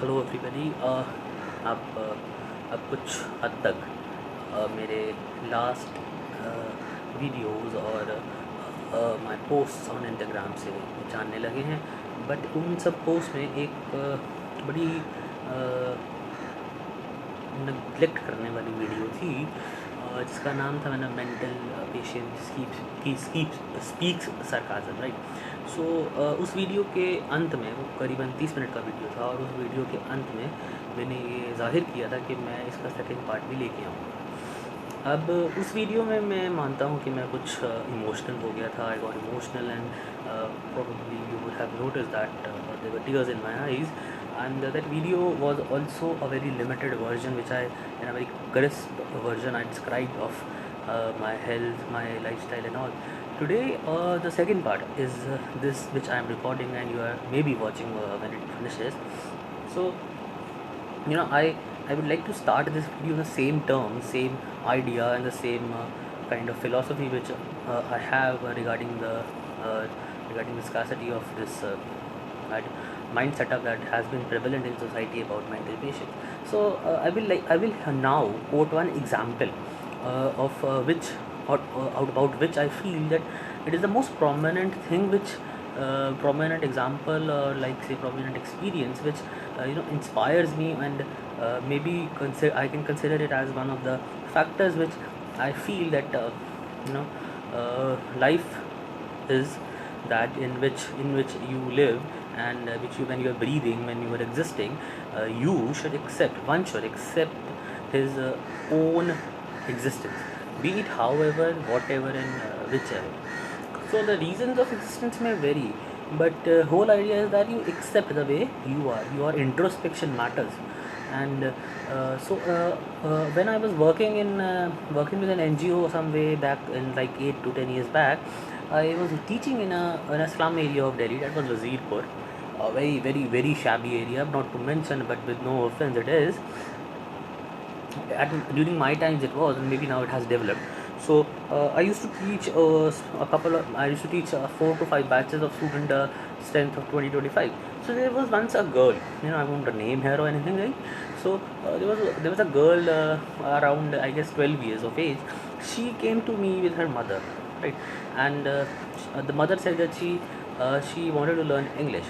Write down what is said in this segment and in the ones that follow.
Hello everybody. आप कुछ हद तक मेरे लास्ट वीडियोस और माय पोस्ट्स ऑन इंस्टाग्राम से जानने लगे हैं। बट उन सब पोस्ट में एक बड़ी नेग्लेक्ट करने वाली वीडियो थी जिसका नाम था मैंने mental patient speaks sarcasm, right. So उस वीडियो के अंत में, वो करीबन 30 मिनट का वीडियो था, और उस वीडियो के अंत में मैंने ये जाहिर किया था कि मैं इसका सेकंड पार्ट भी लेके आऊँगा। अब उस वीडियो में मैं मानता हूँ कि मैं कुछ इमोशनल हो गया था। I got emotional and probably you would have noticed that there were tears in my eyes, and that video was also a very limited version which in a very crisp version I described of my health, my lifestyle and all. Today the second part is this which I am recording and you are maybe watching when it finishes. So I would like to start this video in the same terms, same idea and the same kind of philosophy which I have regarding the scarcity of this mind setup that has been prevalent in society about mental patients. So I will now quote one example of which or about which I feel that it is the most prominent thing which prominent example, or like say prominent experience which inspires me, and maybe I can consider it as one of the factors which I feel that life is that in which you live, and which you, when you are breathing, when you are existing, one should accept his own existence, be it however, whatever and whichever. So the reasons of existence may vary, but whole idea is that you accept the way you are. Your introspection matters. And when I was working with an NGO some way back in like 8 to 10 years back, I was teaching in a slum area of Delhi. That was Wazirpur, a very very very shabby area, not to mention, but with no offense, it is. During my times it was, and maybe now it has developed. So I used to teach I used to teach 4 to 5 batches of student strength of 20-25. So there was once a girl, I won't name her or anything, right? So there was a girl around, I guess, 12 years of age. She came to me with her mother, right? And the mother said that she wanted to learn English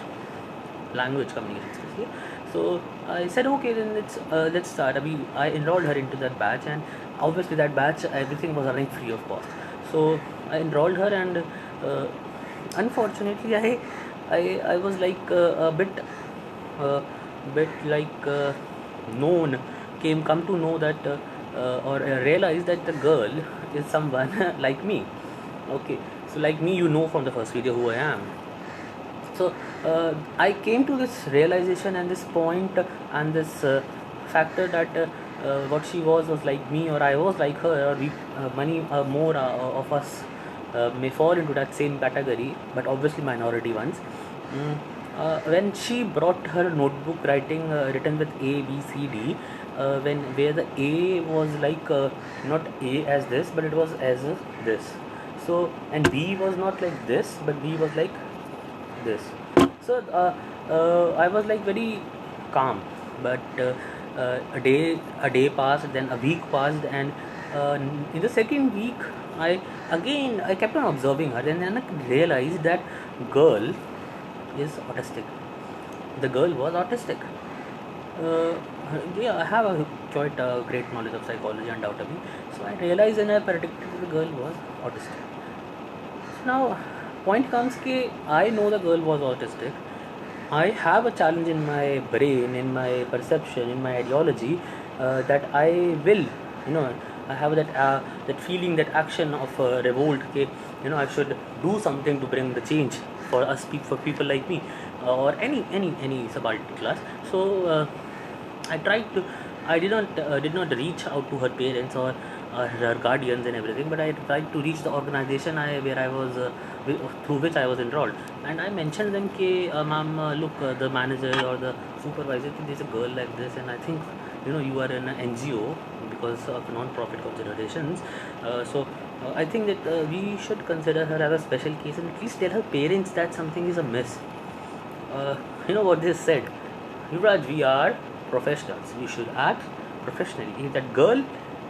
language communication skills. So I said, okay, then let's start. I enrolled her into that batch, and obviously that batch everything was running free of cost. So I enrolled her, and unfortunately I was like a bit like known came come to know that or realized that the girl is someone like me. Okay, so like me, from the first video who I am. So I came to this realization and this point and this factor that what she was like me, or I was like her, or we many more of us may fall into that same category, but obviously minority ones. When she brought her notebook written with A, B, C, D, where the A was like not A as this, but it was as this. So, and B was not like this, but B was like this. So I was like very calm, but a day passed, then a week passed, and in the second week I kept on observing her, and then I realized that girl is autistic. The girl was autistic. Yeah, I have quite a great knowledge of psychology, undoubtedly. So I realized in a particular girl was autistic. So now point comes कि I know the girl was autistic. I have a challenge in my brain, in my perception, in my ideology, that I will, I have that feeling, that action of revolt. कि I should do something to bring the change for us, for people like me, or any subaltern class. So I did not reach out to her parents or her guardians and everything, but I tried to reach the organization through which I was enrolled, and I mentioned them कि ma'am, look, the manager or the supervisor, there's a girl like this, and I think you are in an NGO because of non-profit considerations. So I think that we should consider her as a special case, and please tell her parents that something is amiss. You know what they said? Yuvraj, we are professionals. We should act professionally. If that girl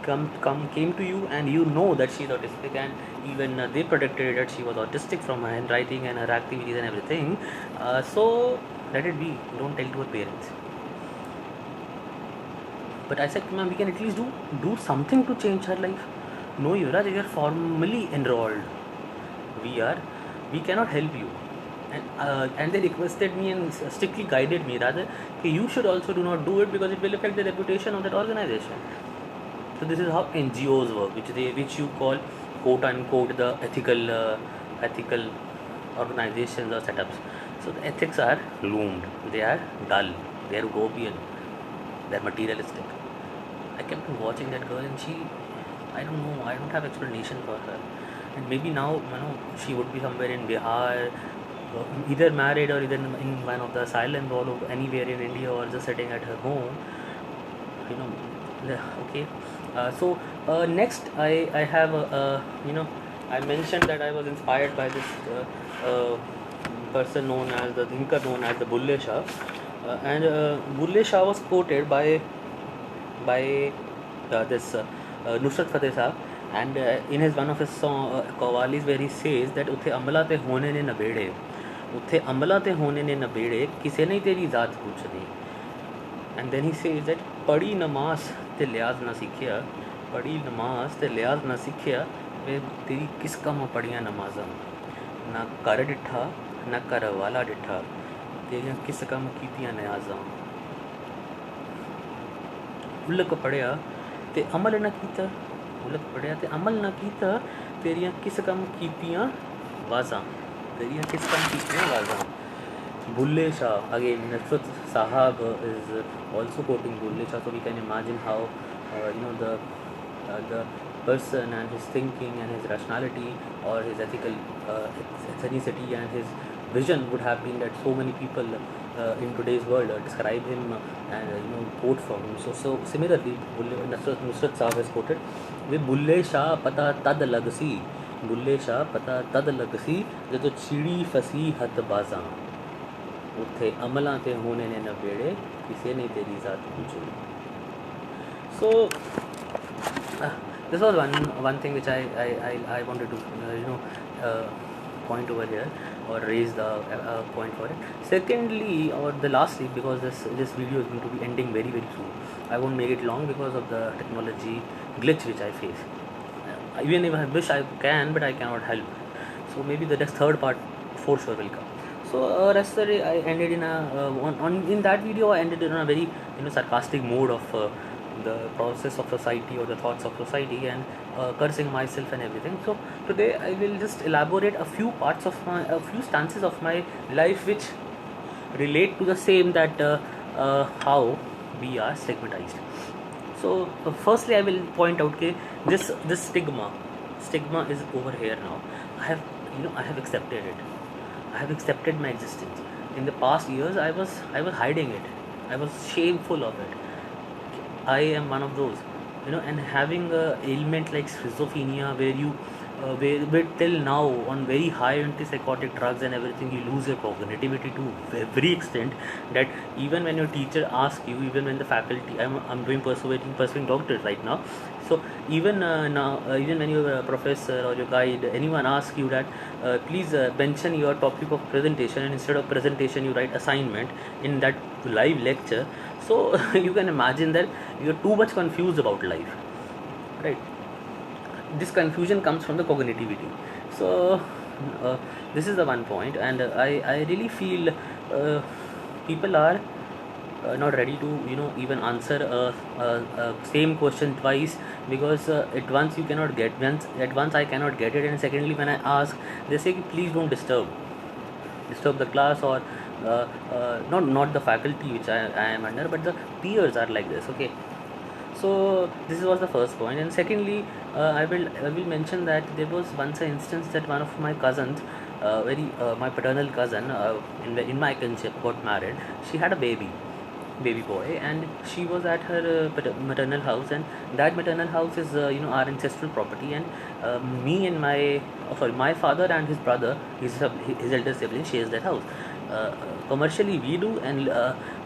came to you and you know that she's autistic, and even they predicted that she was autistic from her handwriting and her activities and everything, so let it be. Don't tell to her parents. But I said, ma'am, we can at least do something to change her life. No, Yuvraj, we are formally enrolled. We are. We cannot help you. And they requested me and strictly guided me rather, okay, you should also do not do it because it will affect the reputation of that organization. So this is how NGOs work, which you call quote unquote the ethical organizations or setups. So the ethics are loomed, they are dull, they are utopian, they are materialistic. I kept on watching that girl and I don't know, I don't have explanation for her. And maybe now, she would be somewhere in Bihar, either married or either in one of the asylum or anywhere in India, or just sitting at her home. You know, okay. Next, I have I mentioned that I was inspired by this person known as the thinker known as the Bulle Shah, and Bulle Shah was quoted by this Nusrat Fateh Sahab, and in his one of his song Qawwalis, where he says that उत्थे अमला ते होने ने नबेड़े, उत्थे अमला ते होने ने नबेड़े, किसे ने तेरी जात पूछनी. And then he says that पढ़ी नमाज ते लिहाज ना सीखिया, पढ़ी नमाज ते लिहाज ना सीखिया, वे तेरी किस कम पढ़िया नमाजा, ना कर डिठा ना कर वाला डिठा, तेरियां किस कम कीतियां न्याजा. उल्लक पढ़िया ते अमल न कीता, उल्लक पढ़िया ते अमल न कीता, तेरियां किस कम कीतियां वाजा, तेरियां किस कम कीतियां वाजा. Bulle Shah, again, Nusrat Sahab is also quoting Bulle Shah, so we can imagine how the person and his thinking and his rationality or his ethical ethnicity and his vision would have been that so many people in today's world describe him and quote from him. So similarly, Nusrat Sahab has quoted, "वे बुल्ले शाह पता तद लगसी, बुल्ले शाह पता तद लगसी, जदों चिड़ी फसी हथ बाजा, उत्थे अमलां ते होने ने नबेड़े, किसे ने तेरी जात पूछी." So this was one thing which I wanted to point over here, or raise the point for it. Secondly, or the lastly, because this video is going to be ending very very soon, I won't make it long because of the technology glitch which I face. Even if I wish I can, but I cannot help. So maybe the next third part for sure will come. So yesterday I ended in in that video I ended in a very sarcastic mode of the process of society or the thoughts of society, and cursing myself and everything. So today I will just elaborate a few stances of my life which relate to the same, that how we are stigmatized. So firstly I will point out this stigma is over here now. I have accepted it. I have accepted my existence. In the past years I was hiding it. I was shameful of it. I am one of those, and having a ailment like schizophrenia, where you where till now on very high antipsychotic drugs and everything, you lose your cognitivity to every extent, that even when your teacher asks you, even when the faculty, I'm doing pursuing doctorate right now, so even now, even when your professor or your guide, anyone asks you that please mention your topic of presentation, and instead of presentation you write assignment in that live lecture, so you can imagine that you're too much confused about life, right? This confusion comes from the cognitivity. So this is the one point, and I really feel people are not ready to even answer same question twice, because at once you cannot get, at once I cannot get it, and secondly when I ask, they say please don't disturb the class, or not the faculty which I am under, but the peers are like this. Okay, so this was the first point. And secondly, I will mention that there was once an instance that one of my cousins, my paternal cousin, in my kinship, got married. She had a baby boy, and she was at her maternal house, and that maternal house is our ancestral property, and me and my father and his brother, his elder sibling, shares that house. commercially we do, and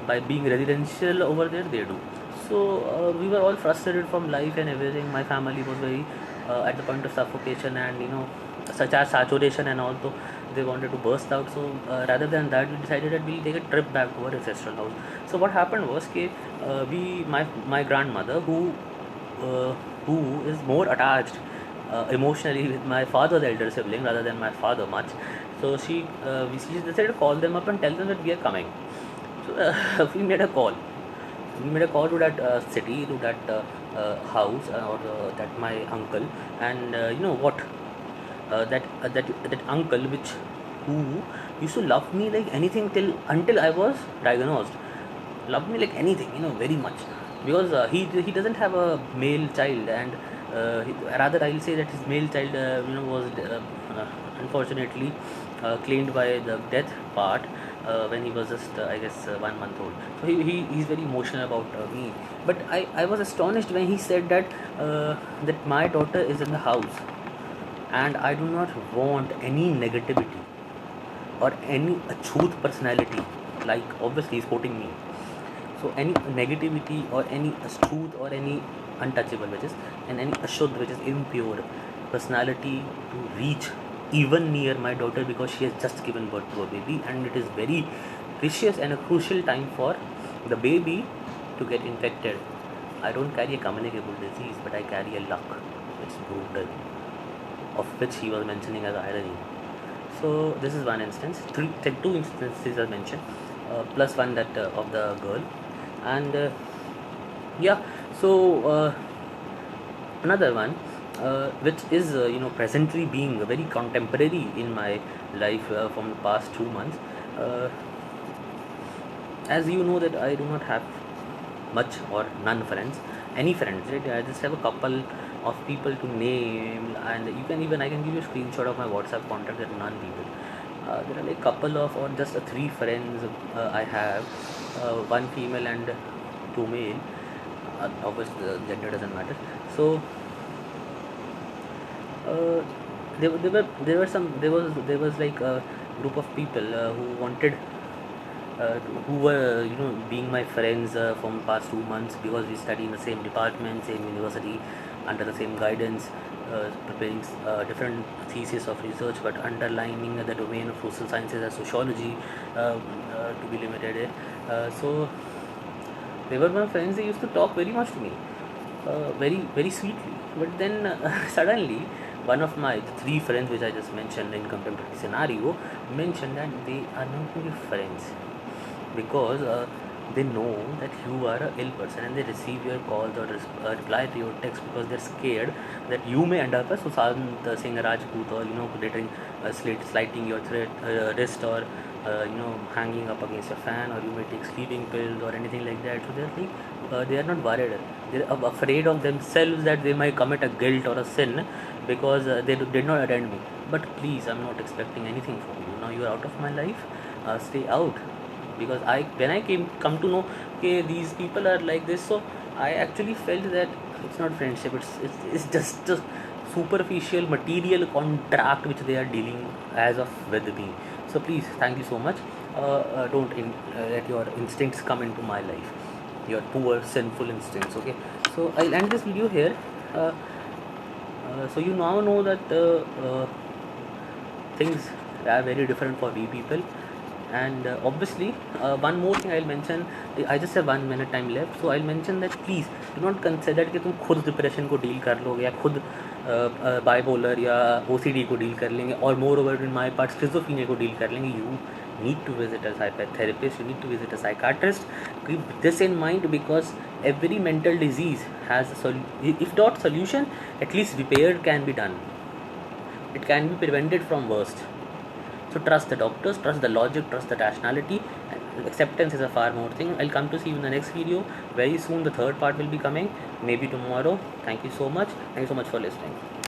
by being residential over there they do. So we were all frustrated from life and everything. My family was very at the point of suffocation, and such as saturation, and also they wanted to burst out. So rather than that, we decided that we'll take a trip back to our ancestral house. So what happened was कि we my grandmother, uh, who is more attached emotionally with my father's elder sibling rather than my father much. So she decided to call them up and tell them that we are coming. So we made a call. We made a call to that city, to that house, or that my uncle, and you know what? That uncle, which who used to love me like anything till until I was diagnosed. Loved me like anything, very much, because he doesn't have a male child, and rather I'll say that his male child was unfortunately claimed by the death part when he was just I guess 1 month old. So he's very emotional about me. But I was astonished when he said that my daughter is in the house, and I do not want any negativity or any achooth personality. Like, obviously he's quoting me. So any negativity or any truth or any untouchable, which is, and any ashuddh, which is impure personality, to reach even near my daughter, because she has just given birth to a baby, and it is very precious and a crucial time for the baby to get infected. I don't carry a communicable disease, but I carry a luck. It's brutal, of which he was mentioning as irony. So this is one instance. Two instances are mentioned, plus one that of the girl, and yeah. So another one, which is presently being very contemporary in my life from the past 2 months. Uh, as you know that I do not have much or none friends, any friends, right? I just have a couple of people to name, and I can give you a screenshot of my WhatsApp contact. There are none people. There are like couple of, or just three friends I have, one female and two male. Obviously, the gender doesn't matter. So uh, there was like a group of people who were being my friends from past 2 months, because we study in the same department, same university, under the same guidance, preparing different thesis of research, but underlining the domain of social sciences as sociology, to be limited. So they were my friends. They used to talk very much to me, very very sweetly. But then suddenly, one of my three friends, which I just mentioned in contemporary scenario, mentioned that they are not really friends, because they know that you are a ill person, and they receive your calls or reply to your text, because they're scared that you may end up as Sushant Singh Rajput, or glittering slighting your wrist, or hanging up against a fan, or you may take sleeping pills or anything like that. So they're like they are not worried, they're afraid of themselves that they might commit a guilt or a sin, because they did not attend me. But please, I'm not expecting anything from you. Now you're out of my life, stay out. Because when I come to know, okay, these people are like this, so I actually felt that it's not friendship, it's just a superficial material contract which they are dealing as of with me. So please, thank you so much. Don't let your instincts come into my life, your poor sinful instincts. Okay, so I'll end this video here. So you now know that things are very different for we people. And obviously, one more thing I'll mention. I just have 1 minute time left, so I'll mention that please do not consider कि तुम खुद depression को deal कर लोगे, या खुद bipolar या OCD को डील कर लेंगे, और more over in my part schizophrenia को डील कर लेंगे. You need to visit a psychotherapist, you need to visit a psychiatrist. Keep this in mind, because every mental disease has if not solution, at least repair can be done. It can be prevented from worst. So trust the doctors, trust the logic, trust the rationality. And acceptance is a far more thing. I'll come to see you in the next video very soon. The third part will be coming, maybe tomorrow. Thank you so much. Thank you so much for listening.